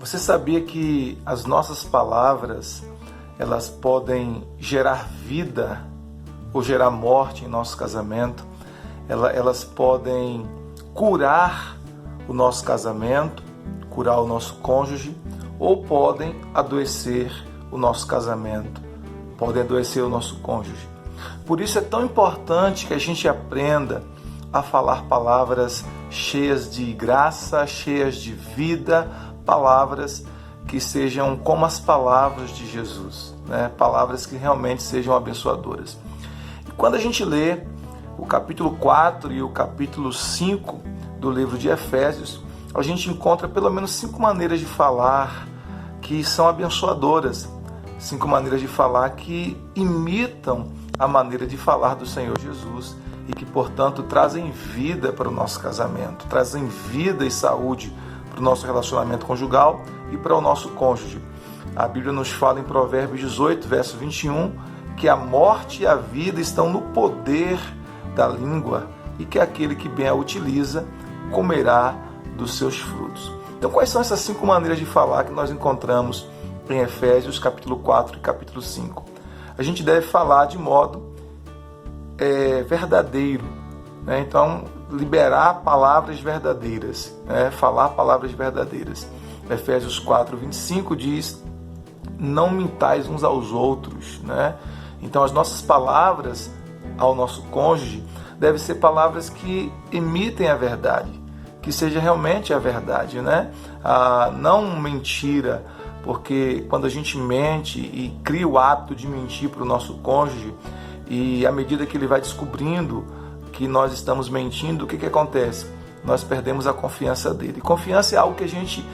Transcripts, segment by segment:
Você sabia que as nossas palavras, elas podem gerar vida ou gerar morte em nosso casamento? Elas podem curar o nosso casamento, curar o nosso cônjuge, ou podem adoecer o nosso casamento, podem adoecer o nosso cônjuge. Por isso é tão importante que a gente aprenda a falar palavras cheias de graça, cheias de vida, palavras que sejam como as palavras de Jesus, né? Palavras que realmente sejam abençoadoras. E quando a gente lê o capítulo 4 e o capítulo 5 do livro de Efésios, a gente encontra pelo menos 5 maneiras de falar que são abençoadoras, 5 maneiras de falar que imitam a maneira de falar do Senhor Jesus e que, portanto, trazem vida para o nosso casamento, trazem vida e saúde para o nosso relacionamento conjugal e para o nosso cônjuge. A Bíblia nos fala em Provérbios 18, verso 21, que a morte e a vida estão no poder da língua e que aquele que bem a utiliza comerá dos seus frutos. Então, quais são essas 5 maneiras de falar que nós encontramos em Efésios, capítulo 4 e capítulo 5? A gente deve falar de modo verdadeiro, né? Então, liberar palavras verdadeiras, né? Falar palavras verdadeiras. Efésios 4, 25 diz: não mintais uns aos outros, né? Então, as nossas palavras ao nosso cônjuge devem ser palavras que emitem a verdade, que seja realmente a verdade, né? Não mentira, porque quando a gente mente e cria o hábito de mentir para o nosso cônjuge, e à medida que ele vai descobrindo que nós estamos mentindo, o que acontece? Nós perdemos a confiança dele. E confiança é algo que a gente,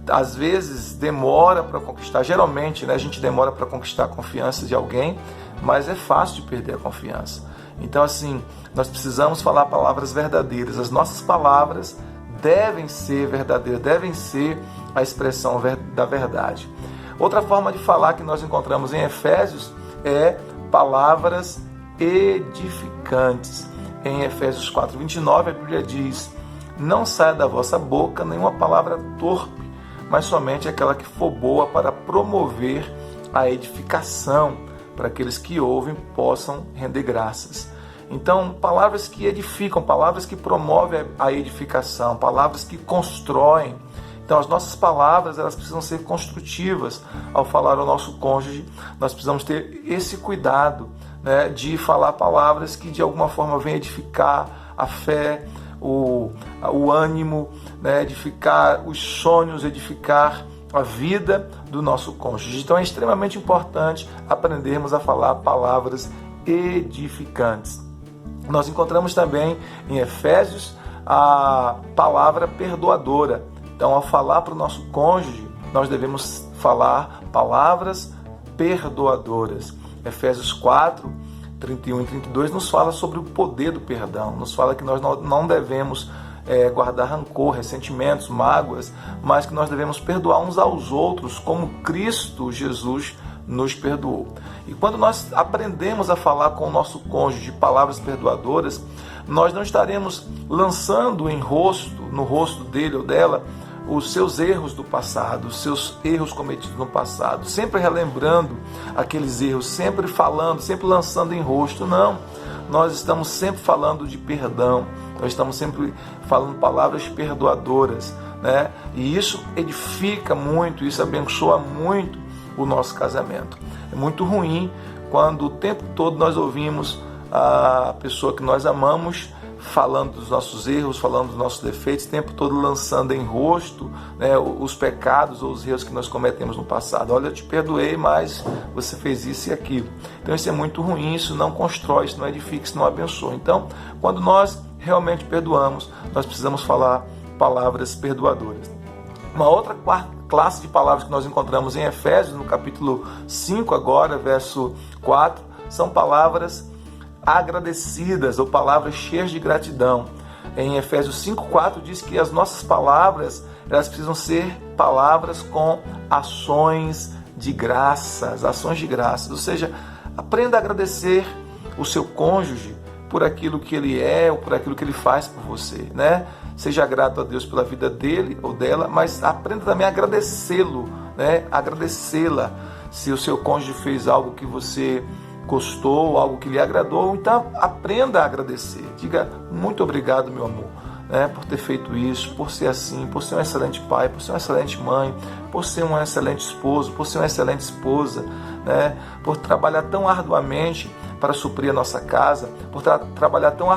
às vezes, demora para conquistar. Geralmente, né, a gente demora para conquistar a confiança de alguém, mas é fácil de perder a confiança. Então, assim, nós precisamos falar palavras verdadeiras. As nossas palavras devem ser verdadeiras, devem ser a expressão da verdade. Outra forma de falar que nós encontramos em Efésios é palavras edificantes. Em Efésios 4, 29, a Bíblia diz: não saia da vossa boca nenhuma palavra torpe, mas somente aquela que for boa para promover a edificação, para aqueles que ouvem possam render graças. Então, palavras que edificam, palavras que promovem a edificação, palavras que constroem. Então, as nossas palavras, elas precisam ser construtivas. Ao falar ao nosso cônjuge, nós precisamos ter esse cuidado, né, de falar palavras que de alguma forma venham edificar a fé, o ânimo, né, edificar os sonhos, edificar a vida do nosso cônjuge. Então, é extremamente importante aprendermos a falar palavras edificantes. Nós encontramos também em Efésios a palavra perdoadora. Então, ao falar para o nosso cônjuge, nós devemos falar palavras perdoadoras. Efésios 4, 31 e 32 nos fala sobre o poder do perdão. Nos fala que nós não devemos guardar rancor, ressentimentos, mágoas, mas que nós devemos perdoar uns aos outros como Cristo Jesus nos perdoou. E quando nós aprendemos a falar com o nosso cônjuge palavras perdoadoras, nós não estaremos lançando no rosto dele ou dela os seus erros do passado, os seus erros cometidos no passado, sempre relembrando aqueles erros, sempre falando, sempre lançando em rosto. Não, nós estamos sempre falando de perdão, nós estamos sempre falando palavras perdoadoras, né? E isso edifica muito, isso abençoa muito o nosso casamento. É muito ruim quando o tempo todo nós ouvimos a pessoa que nós amamos falando dos nossos erros, falando dos nossos defeitos, o tempo todo lançando em rosto, né, os pecados ou os erros que nós cometemos no passado. Olha, eu te perdoei, mas você fez isso e aquilo. Então isso é muito ruim, isso não constrói, isso não edifica, isso não abençoa. Então, quando nós realmente perdoamos, nós precisamos falar palavras perdoadoras. Uma outra classe de palavras que nós encontramos em Efésios, no capítulo 5 agora, verso 4, são palavras agradecidas ou palavras cheias de gratidão. Em Efésios 5:4 diz que as nossas palavras, elas precisam ser palavras com ações de graças, ou seja, aprenda a agradecer o seu cônjuge por aquilo que ele é ou por aquilo que ele faz por você, né? seja grato a Deus pela vida dele ou dela, mas aprenda também a agradecê-lo, né? Agradecê-la. Se o seu cônjuge fez algo que você gostou, algo que lhe agradou, então aprenda a agradecer. Diga muito obrigado, meu amor, né, por ter feito isso, por ser assim, por ser um excelente pai, por ser uma excelente mãe, por ser um excelente esposo, por ser uma excelente esposa, né, por trabalhar tão arduamente para suprir a nossa casa, por trabalhar tão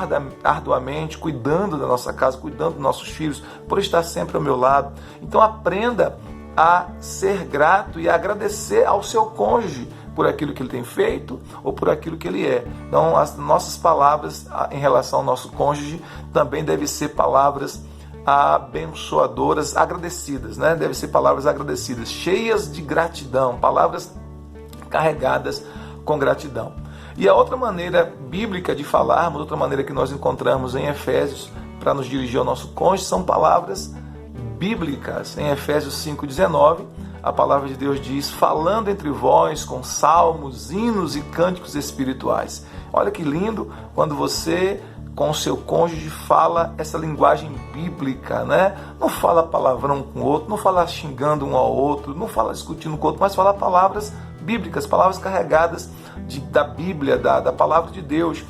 arduamente cuidando da nossa casa, cuidando dos nossos filhos, por estar sempre ao meu lado. Então aprenda a ser grato e a agradecer ao seu cônjuge por aquilo que ele tem feito ou por aquilo que ele é. Então, as nossas palavras em relação ao nosso cônjuge também devem ser palavras abençoadoras, agradecidas, né? Devem ser palavras agradecidas, cheias de gratidão, palavras carregadas com gratidão. E a outra maneira bíblica de falarmos, outra maneira que nós encontramos em Efésios para nos dirigir ao nosso cônjuge, são palavras bíblicas. Em Efésios 5,19, a palavra de Deus diz: falando entre vós com salmos, hinos e cânticos espirituais. Olha que lindo quando você, com o seu cônjuge, fala essa linguagem bíblica, né? Não fala palavrão com o outro, não fala xingando um ao outro, não fala discutindo com o outro, mas fala palavras bíblicas, palavras carregadas da Bíblia, da palavra de Deus.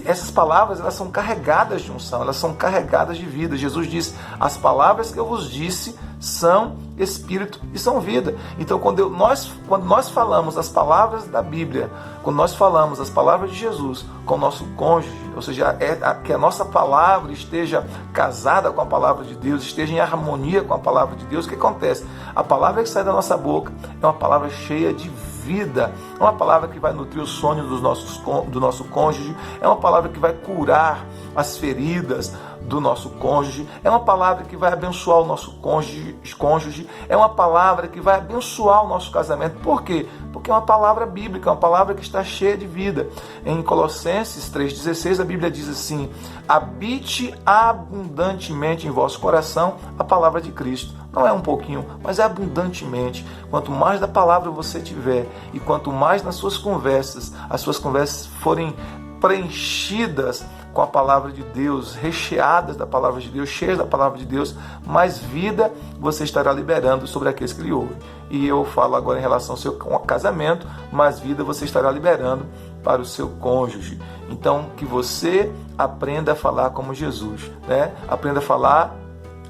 Essas palavras, elas são carregadas de unção, elas são carregadas de vida. Jesus diz: as palavras que eu vos disse são espírito e são vida. Então, quando nós falamos as palavras da Bíblia, quando nós falamos as palavras de Jesus com o nosso cônjuge, ou seja, que a nossa palavra esteja casada com a palavra de Deus, esteja em harmonia com a palavra de Deus, o que acontece? A palavra que sai da nossa boca é uma palavra cheia de vida, é uma palavra que vai nutrir os sonhos do nosso cônjuge, é uma palavra que vai curar as feridas do nosso cônjuge, é uma palavra que vai abençoar o nosso cônjuge, é uma palavra que vai abençoar o nosso casamento. Por quê? Porque é uma palavra bíblica, uma palavra que está cheia de vida. Em Colossenses 3,16, a Bíblia diz assim: habite abundantemente em vosso coração a palavra de Cristo. Não é um pouquinho, mas é abundantemente. Quanto mais da palavra você tiver e quanto mais nas suas conversas, as suas conversas forem preenchidas com a palavra de Deus, recheadas da palavra de Deus, cheias da palavra de Deus, mais vida você estará liberando sobre aqueles que lhe ouvem. E eu falo agora em relação ao seu casamento, mais vida você estará liberando para o seu cônjuge. Então, que você aprenda a falar como Jesus, né? Aprenda a falar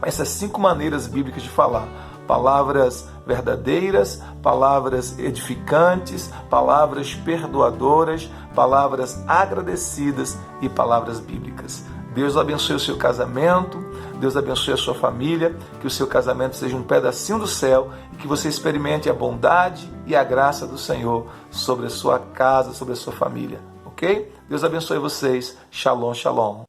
essas 5 maneiras bíblicas de falar. Palavras verdadeiras, palavras edificantes, palavras perdoadoras, palavras agradecidas e palavras bíblicas. Deus abençoe o seu casamento, Deus abençoe a sua família, que o seu casamento seja um pedacinho do céu e que você experimente a bondade e a graça do Senhor sobre a sua casa, sobre a sua família, ok? Deus abençoe vocês. Shalom, shalom.